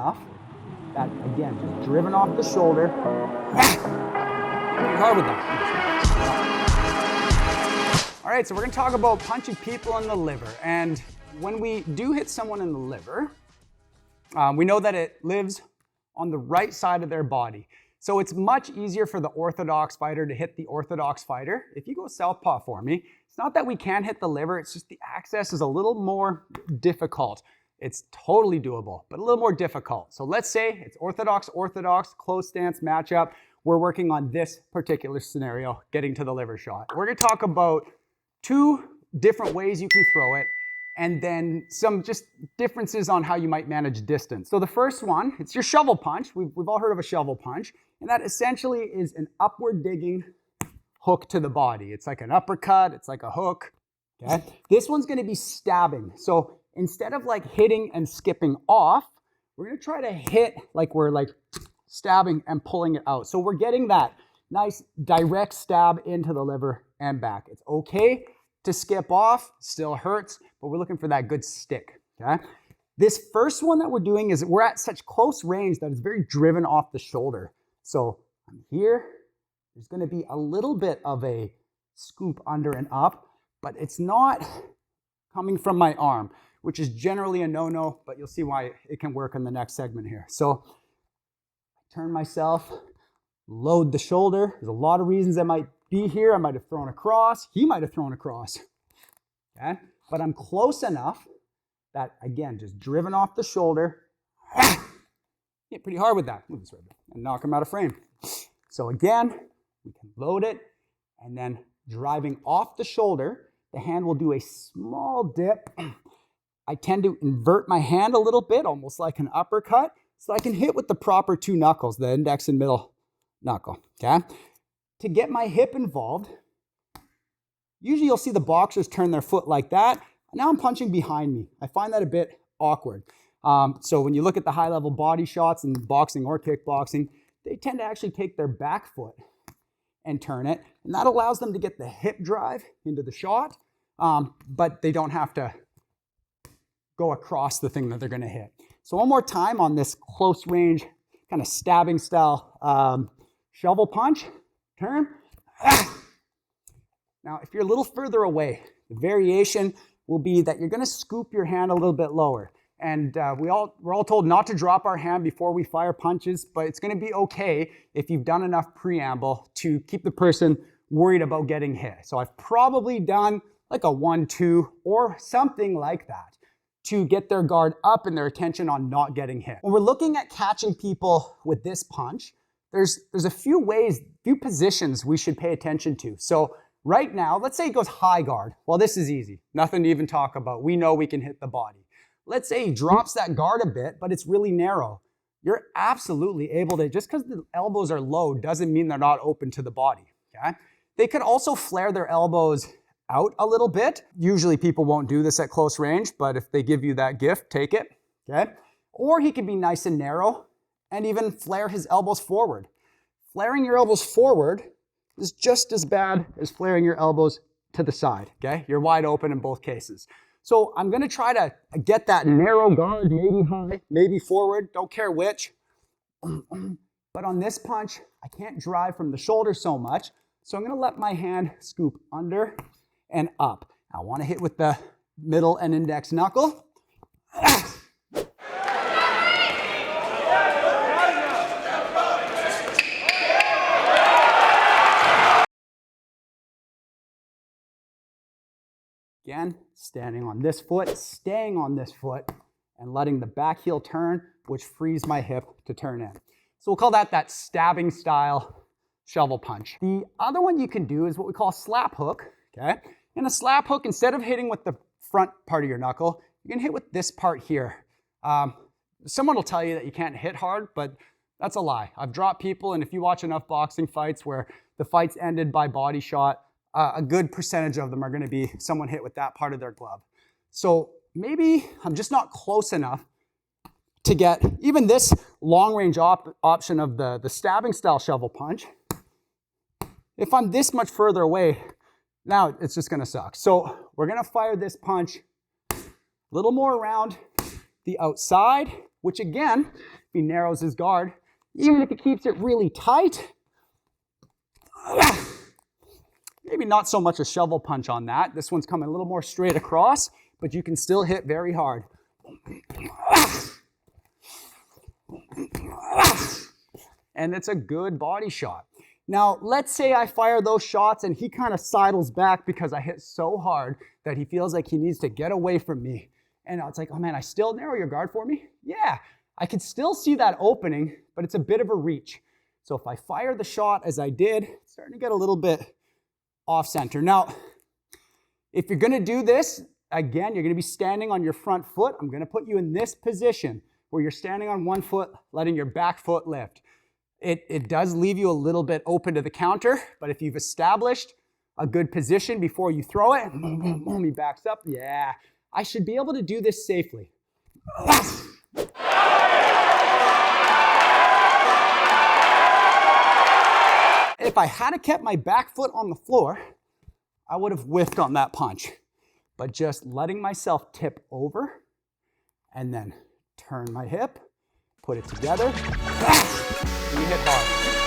enough that, again, just driven off the shoulder. Pretty hard with that. All right, so we're gonna talk about punching people in the liver. And when we do hit someone in the liver, we know that it lives on the right side of their body. So it's much easier for the orthodox fighter to hit the orthodox fighter. If you go southpaw for me, it's not that we can't hit the liver, it's just the access is a little more difficult. It's totally doable, but a little more difficult. So let's say it's orthodox, close stance matchup. We're working on this particular scenario, getting to the liver shot. We're gonna talk about 2 different ways you can throw it, and then some just differences on how you might manage distance. So the first one, it's your shovel punch. We've all heard of a shovel punch, and that essentially is an upward digging hook to the body. It's like an uppercut, it's like a hook, okay? This one's gonna be stabbing. So instead of like hitting and skipping off, we're gonna try to hit like we're like stabbing and pulling it out. So we're getting that nice direct stab into the liver and back. It's okay to skip off, still hurts, but we're looking for that good stick, okay? This first one that we're doing is we're at such close range that it's very driven off the shoulder. So I'm here, there's gonna be a little bit of a scoop under and up, but it's not coming from my arm, which is generally a no-no, but you'll see why it can work in the next segment here. So I turn myself, load the shoulder. There's a lot of reasons I might be here. I might have thrown across. He might have thrown across, okay? But I'm close enough that, again, just driven off the shoulder. Hit pretty hard with that. Move this right there and knock him out of frame. So again, we can load it, and then driving off the shoulder, the hand will do a small dip. I tend to invert my hand a little bit, almost like an uppercut, so I can hit with the proper 2 knuckles, the index and middle knuckle, okay? To get my hip involved, usually you'll see the boxers turn their foot like that. Now I'm punching behind me. I find that a bit awkward. So when you look at the high-level body shots in boxing or kickboxing, they tend to actually take their back foot and turn it, and that allows them to get the hip drive into the shot, but they don't have to go across the thing that they're gonna hit. So one more time on this close range, kind of stabbing style shovel punch, turn. Now, if you're a little further away, the variation will be that you're gonna scoop your hand a little bit lower. And we're all told not to drop our hand before we fire punches, but it's gonna be okay if you've done enough preamble to keep the person worried about getting hit. So I've probably done like a 1-2 or something like that to get their guard up and their attention on not getting hit. When we're looking at catching people with this punch, there's a few positions we should pay attention to. So right now, let's say he goes high guard. Well, this is easy, nothing to even talk about. We know we can hit the body. Let's say he drops that guard a bit, but it's really narrow. You're absolutely able to, just because the elbows are low doesn't mean they're not open to the body, okay? They could also flare their elbows out a little bit. Usually people won't do this at close range, but if they give you that gift, take it, okay? Or he can be nice and narrow and even flare his elbows forward. Flaring your elbows forward is just as bad as flaring your elbows to the side, okay? You're wide open in both cases. So I'm gonna try to get that narrow guard, maybe high, maybe forward, don't care which. But on this punch, I can't drive from the shoulder so much, so I'm gonna let my hand scoop under and up. I wanna hit with the middle and index knuckle. Again, standing on this foot, staying on this foot, and letting the back heel turn, which frees my hip to turn in. So we'll call that stabbing style shovel punch. The other one you can do is what we call a slap hook, okay? In a slap hook, instead of hitting with the front part of your knuckle, you can hit with this part here. Someone will tell you that you can't hit hard, but that's a lie. I've dropped people, and if you watch enough boxing fights where the fight's ended by body shot, a good percentage of them are gonna be someone hit with that part of their glove. So maybe I'm just not close enough to get even this long range option of the stabbing style shovel punch. If I'm this much further away, now it's just gonna suck. So we're gonna fire this punch a little more around the outside, which again, if he narrows his guard, even if he keeps it really tight, maybe not so much a shovel punch on that. This one's coming a little more straight across, but you can still hit very hard. And it's a good body shot. Now, let's say I fire those shots and he kind of sidles back because I hit so hard that he feels like he needs to get away from me. And it's like, oh man, I still narrow your guard for me? Yeah, I can still see that opening, but it's a bit of a reach. So if I fire the shot as I did, it's starting to get a little bit off center. Now, if you're gonna do this, again, you're gonna be standing on your front foot. I'm gonna put you in this position where you're standing on one foot, letting your back foot lift. It does leave you a little bit open to the counter, but if you've established a good position before you throw it, boom, he backs up. Yeah, I should be able to do this safely. If I had kept my back foot on the floor, I would have whiffed on that punch. But just letting myself tip over and then turn my hip, put it together, you hit hard.